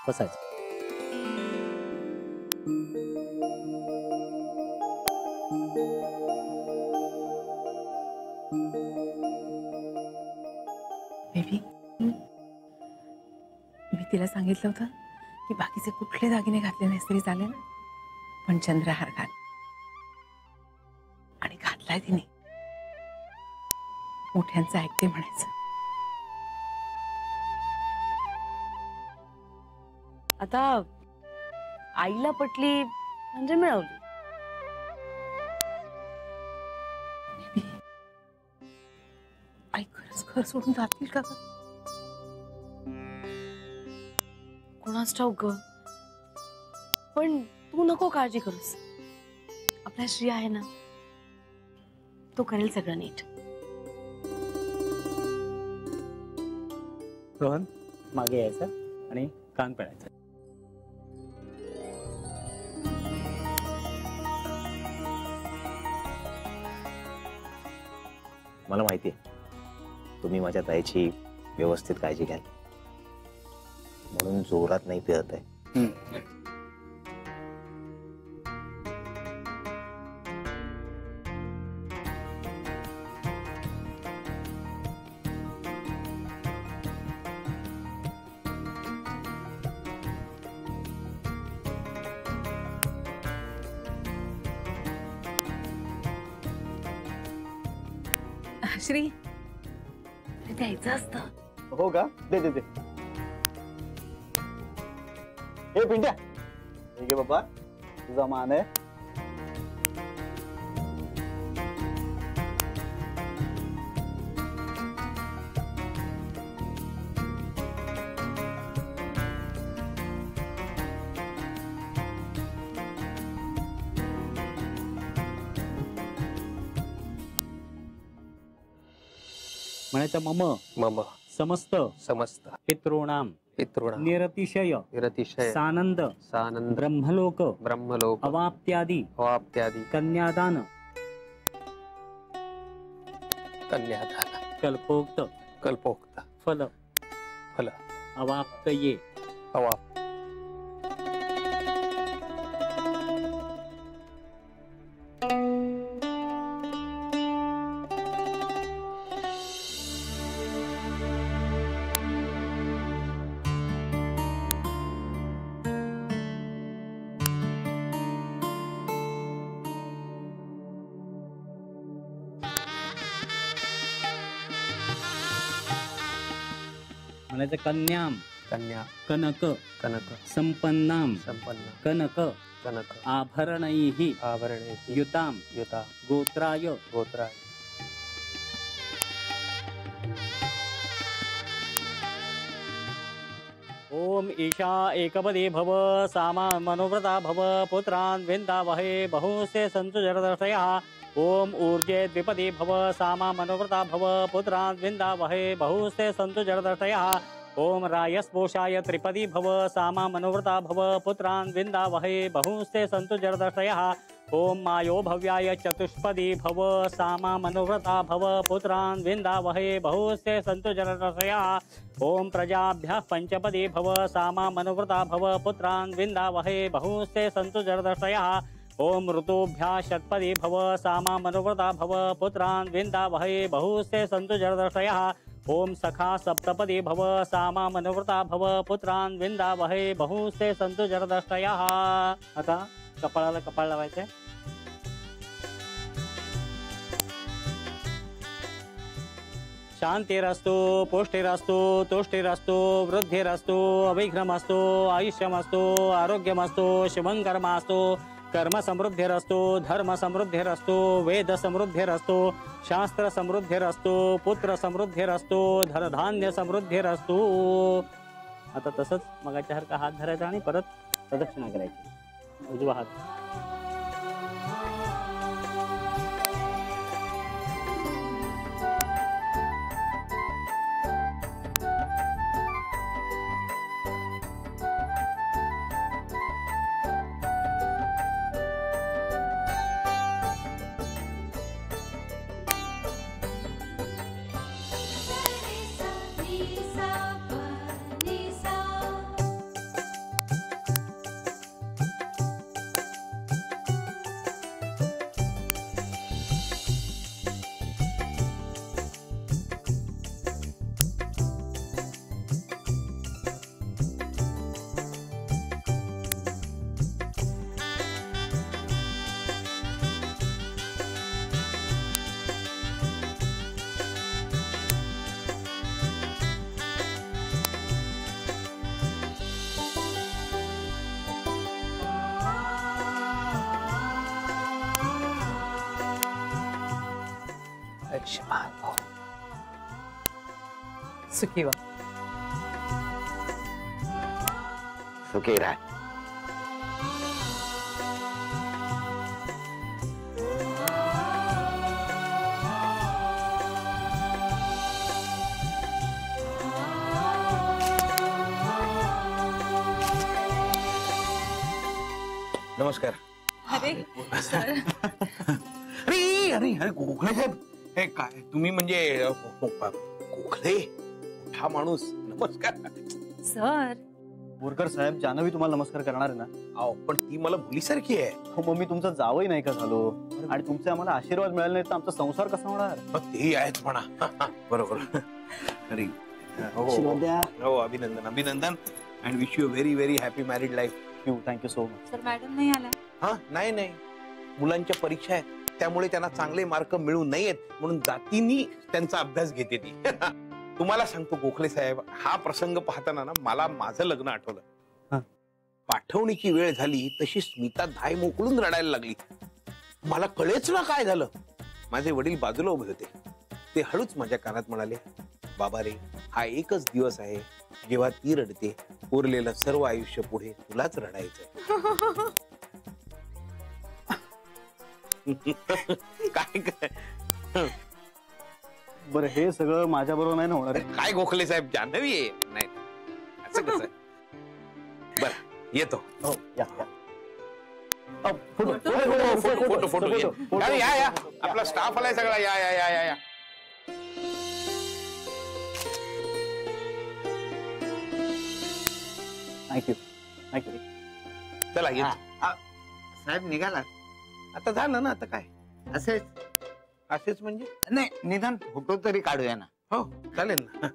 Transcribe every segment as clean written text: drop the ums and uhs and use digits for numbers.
बसायचं. बेबी, मी तिला सांगितलं होतं की बाकीचे कुठले दागिने घातले नाहीस तरी चालेल, पण चंद्रहार घाल. आणि घातलाय तिने. मोठ्यांचं ऐकते म्हणायचं. आता आईला पटली म्हणजे मिळवली. आई खरंच घर सोडून जातील का? कोणाच ठाऊक ग, पण तू नको काळजी करूस. आपला श्री आहे ना, तो करेल सगळं नीट. रोहन, मागे यायचं आणि कान पिळायचं. मला माहिती आहे तुम्ही माझ्या ताईची व्यवस्थित काळजी घ्याल, म्हणून जोरात नाही पिळत आहे. श्री, द्यायचं असतं. हो का? दे दे दे. हे पिंट्या, हे घे बाबा, तुझा मान आहे. म्हणायचं मम मम समस्त समस्त पितॄणाम पितॄणाम निरतिशय निरतिशय सानंद सानंद ब्रह्मलोक ब्रह्मलोक अवाप्त्यादि अवाप्त्यादि कन्यादान कन्यादान कल्पोक्त कल्पोक्त फल फल अवाप्तये अवाप. म्हणायचं कन्याम कन्या कनक कनक संपन्नाम संपन्न कनक कनक आभरणैः आभरणैः युताम युता गोत्राय गोत्राय. ओम ईशा एकपदी भव सामा मनोव्रता भव पुत्रान् विन्दावहे बहुस्ते सन्तु जरदर्शयः. ओम ऊर्जे द्विपदी भव सामा मनोव्रता भव पुत्रान् विन्दावहे बहुस्ते सन्तु जरदर्शयः. ओम रायस्पोषाय त्रिपदी भव सामा मनोव्रता भव पुत्रान् विन्दावहे बहुस्ते सन्तु जरदर्शयः. ओम मायो भव्याय चतुष्पदी भव सामा मनोव्रता भव पुत्रान् विन्दावहे बहुस्ते सन्तु जरदर्शयः. ओम प्रजाभ्यः पंचपदी भव सामा मनोव्रता भव पुत्रान् विन्दावहे बहुस्ते सन्तु जरदर्शयः. ओम ऋतुभ्यः षट्पदी भव सामा मनोव्रता भव पुत्रान् विन्दावहे बहुस्ते सन्तु जरदर्शयः. ओम सखा सप्तपदी भव सामा मनोव्रता भव पुत्रान् विन्दावहे बहुस्ते सन्तु जरदर्शयः. आता कपाळाला कपाळ लावायचंय. शांतिरस्तु पुष्टिरस्तु तुष्टिरस्तु वृद्धिरस्तु अविघ्नमस्तु आयुष्यमस्तु आरोग्यमस्तु शुभंकर्मास्तु कर्म समृद्धिरस्तु धर्म समृद्धिरस्तु वेद समृद्धिरस्तु शास्त्र समृद्धिरस्तु पुत्र समृद्धिरस्तु धनधान्य समृद्धिरस्तु. आता तसंच मगाच्यासारखा हात धरायचा आणि परत प्रदक्षिणा करायची. उजवा हात. आयुष्यमान भव. सुखी व्हा. सुखी राह. नमस्कार. अरे सर, अरे अरे अरे गोखले साहेब, हे काय तुम्ही म्हणजे गोखले हा माणूस. नमस्कार. सर बोरकर साहेब, जान्हवी तुम्हाला नमस्कार करणार आहे ना? अहो पण ती मला मुलीसारखी आहे. हो, मग मी तुमचा जावई नाही का झालो? आणि तुमचे आम्हाला आशीर्वाद मिळाले नाही तर आमचा संसार कसा होणार? तेही आहेत म्हणा. बरोबर. अरे आशीर्वाद द्या. हो, अभिनंदन अभिनंदन and wish you very very happy married life. Thank you so much. Sir madam नाही आल्या. हा नाही नाही, मुलांच्या परीक्षा आहेत त्यामुळे त्यांना चांगले मार्क मिळू नयेत म्हणून जातीनी त्यांचा अभ्यास घेते ती. तुम्हाला सांगतो गोखले साहेब, हा प्रसंग पाहताना ना मला माझं लग्न आठवलं. पाठवणीची वेळ झाली तशी स्मिता धाय मोकळून रडायला लागली. मला कळेच ना काय झालं. माझे वडील बाजूला उभे होते. ते हळूच माझ्या कानात म्हणाले, बाबा रे, हा एकच दिवस आहे जेव्हा ती रडते. उरलेलं सर्व आयुष्य पुढे तुलाच रडायचं. काय काय बरं, हे सगळं माझ्या बरोबर नाही ना होणार? काय गोखले साहेब, जान्हवी आहे. नाही असं कसं. बर येतो. हो, या. फोटो फोटो या या. आपला स्टाफ आलाय सगळा. या या या या या. थँक्यू. चला येतो. साहेब निघाला. आता झालं ना. आता काय असेच असेच म्हणजे? नाही, निदान फोटो तरी काढूया ना. हो चालेल ना.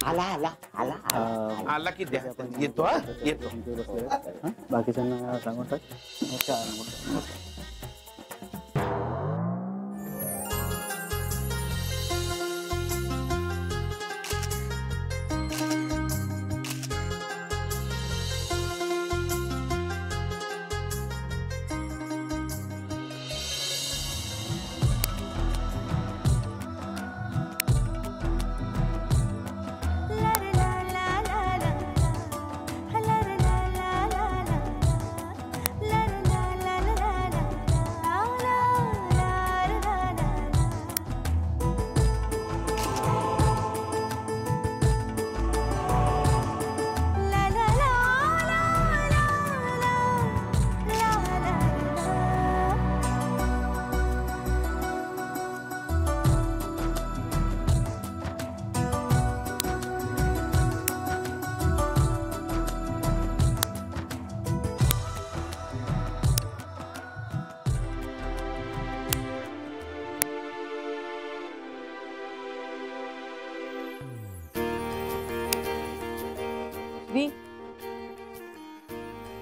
आला आला आला आला. आला की द्या. येतो. हा येतो. बाकीच्यांना सांगून टाक.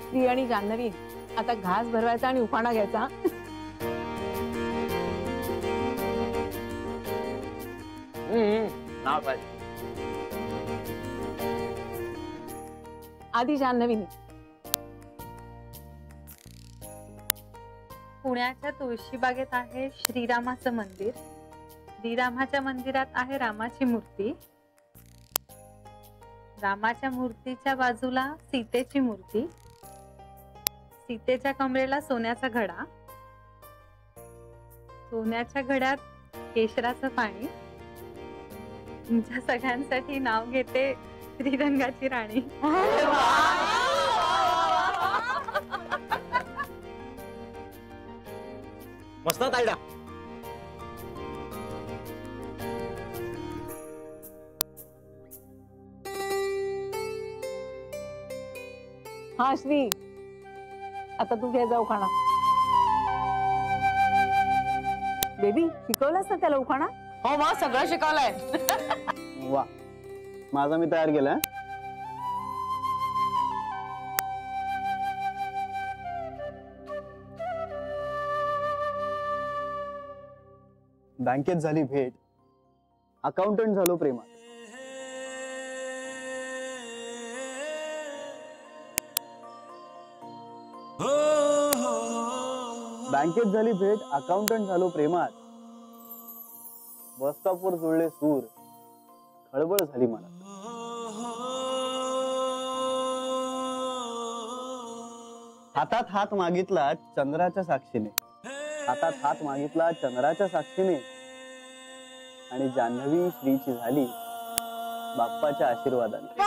श्री आणि जान्हवी, आता घास भरवायचा आणि उफाणा घ्यायचा. नाव काय? आधी जान्हवीने. पुण्याच्या तुळशीबागेत आहे श्रीरामाचं मंदिर. श्रीरामाच्या मंदिरात आहे रामाची मूर्ती. रामाच्या मूर्तीच्या बाजूला सीतेची मूर्ती. सीतेच्या कमरेला सोन्याचा घडा. सोन्याच्या घड्यात केशराचं पाणी. तुमच्या सगळ्यांसाठी नाव घेते श्रीरंगाची राणी. मस्त तायडा. हा श्री, आता तू घे जा उखाणा. बेबी, शिकवलास ना त्याला उखाणा? हो मग सगळं शिकवलंय. वा, माझा मी तयार केलाय. बँकेत झाली भेट, अकाउंटंट झालो प्रेमात. बँकेत झाली भेट, अकाउंटंट झालो प्रेमात, बस स्टॉपवर जुळले सूर, खळबळ झाली मला. हातात हात मागितला चंद्राच्या साक्षीने, हातात हात मागितला चंद्राच्या साक्षीने, आणि जान्हवी श्रीची झाली बाप्पाच्या आशीर्वादाने.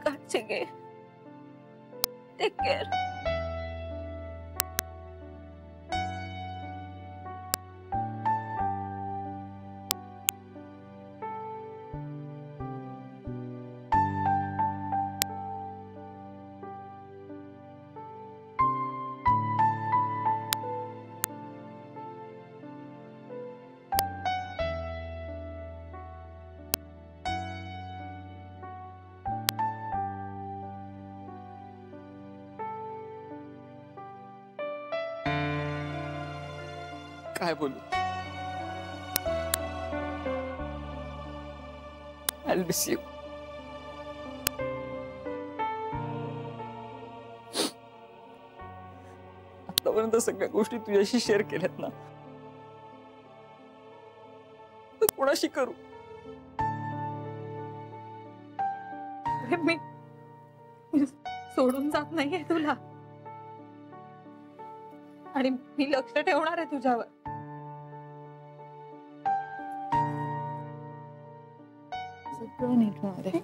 काळजी घे. Take care. काय बोलू? I'll miss you. आतापर्यंत सगळ्या गोष्टी तुझ्याशी शेअर केल्यात ना, तर कोणाशी करू? मी सोडून जात नाहीये तुला, आणि मी लक्ष ठेवणार आहे तुझ्यावर. सगळं नीट होणार आहे.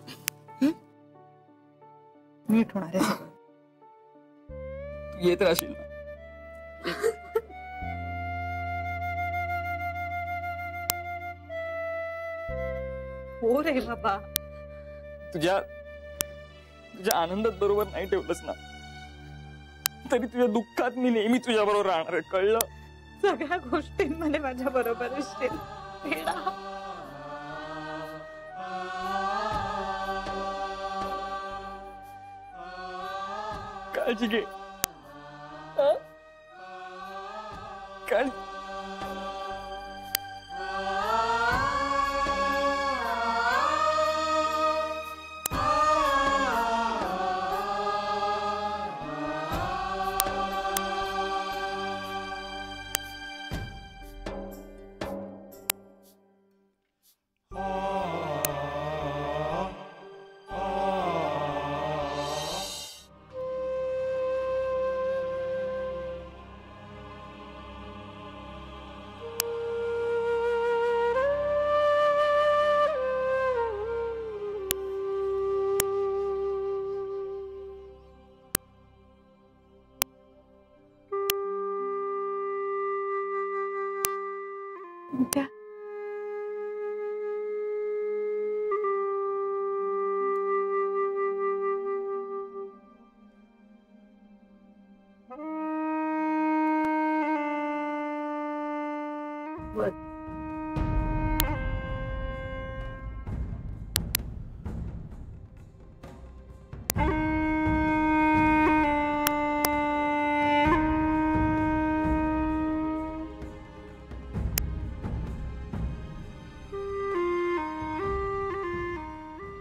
नीट होणार आहे सगळं. तू येत राहशील ना? हो रे बाबा. तुझ्या आनंदात बरोबर नाही ठेवलंस ना, तरी तुझ्या दुःखात मी नेहमी तुझ्या बरोबर राहणार आहे, कळलं? सगळ्या गोष्टींमध्ये माझ्या बरोबर असशील. काळजी घे. काळजी.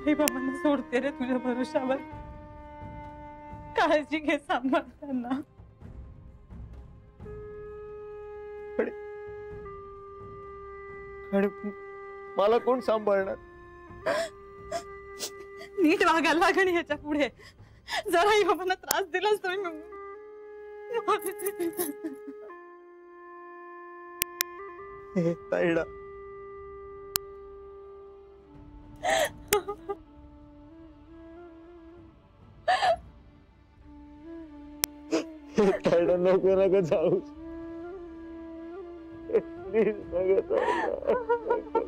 त्या बाबांना सोडते रे तुझ्या भरोशावर. काळजी घे सांभाळताना. मला कोण सांभाळणार? नीट वागायला लागण ह्याच्या पुढे. जरा बाबांना त्रास दिलास तर ताईडा, नको नको जाऊ. प्लीज नको जाऊ.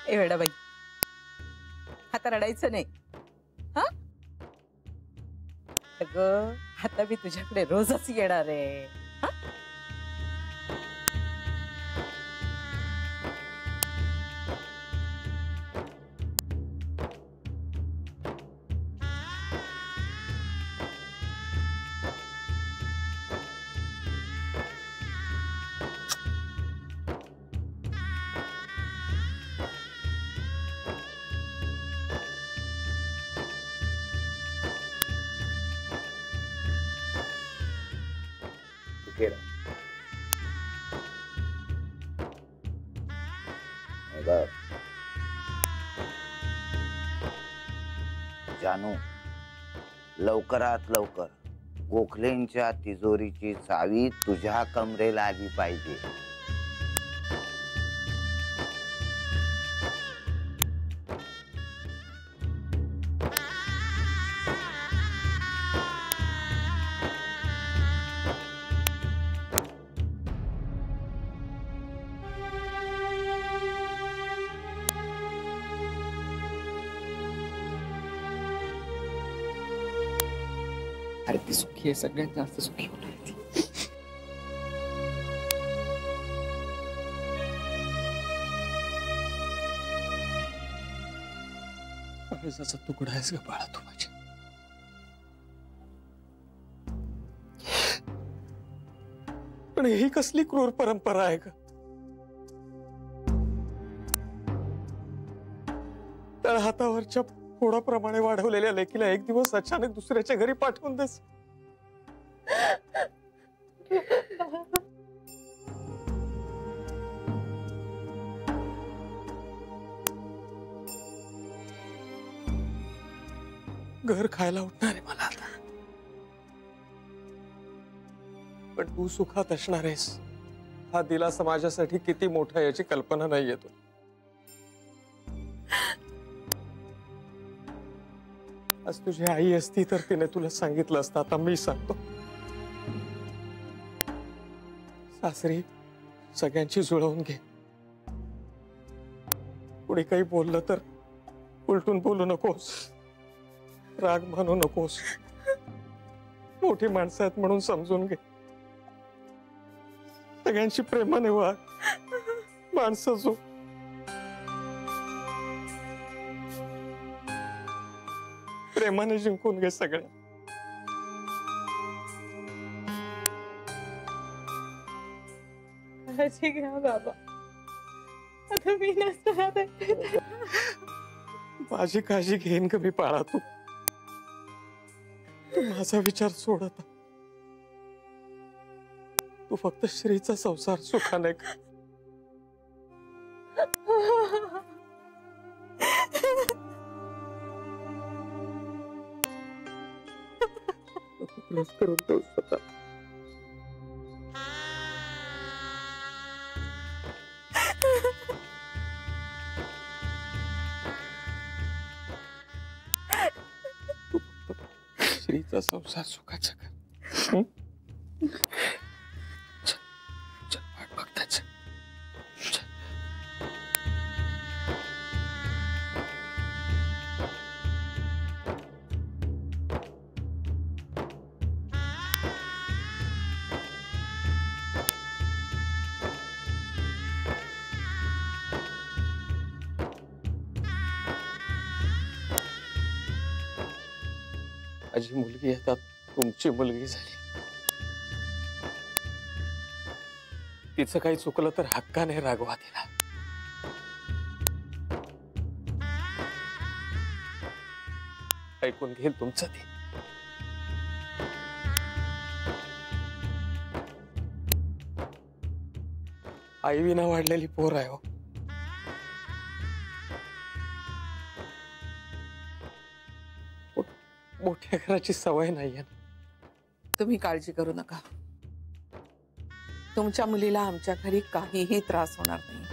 ए वेडाबाई, आता रडायचं नाही हा. अगं आता मी तुझ्याकडे रोजच येणार आहे हा. जानू, लवकरात लवकर गोखलेंच्या तिजोरीची चावी तुझ्या कमरेला आली पाहिजे. अरे ती सुखी आहे, सगळ्यात जास्त सुखी होणार ती. काळजाचा तुकडा आहेस ग बाळा तू माझ्या. पण ही कसली क्रूर परंपरा आहे ग. तळ हातावरच्या फोडाप्रमाणे वाढवलेल्या लेकीला एक दिवस अचानक दुसऱ्याच्या घरी पाठवून देस. घर खायला उठणार आहे मला आता. पण तू सुखात असणार आहेस हा दिलासा माझ्यासाठी किती मोठा याची कल्पना नाही येतो. आज तुझी आई असती तर तिने तुला सांगितलं असतं. आता मी सांगतो. सासरी सगळ्यांची जुळवून घे. कुणी काही बोललं तर उलटून बोलू नकोस, राग म्हणू नकोस. मोठी माणसं आहेत म्हणून समजून घे. सगळ्यांची प्रेमाने वाग. माणसं जो प्रेमाने जिंकून घे सगळं. काळजी घ्या बाबा, आता मी नसणार. माझी काळजी घेईन का मी बाळा. तू माझा विचार सोड आता. तू फक्त श्रीचा संसार सुखाने कर. करून ठेव स्वतः. श्रीचा संसार सुखाचा कर. चल वाट बघताच. माझी मुलगी आता तुमची मुलगी झाली. तिचं काही चुकलं तर हक्काने रागवा तिला. ऐकून घेईल तुमचं ते. आई विना वाढलेली पोर आहे हो. मोठ्या घराची सवय नाहीये. तुम्ही काळजी करू नका. तुमच्या मुलीला आमच्या घरी काहीही त्रास होणार नाही.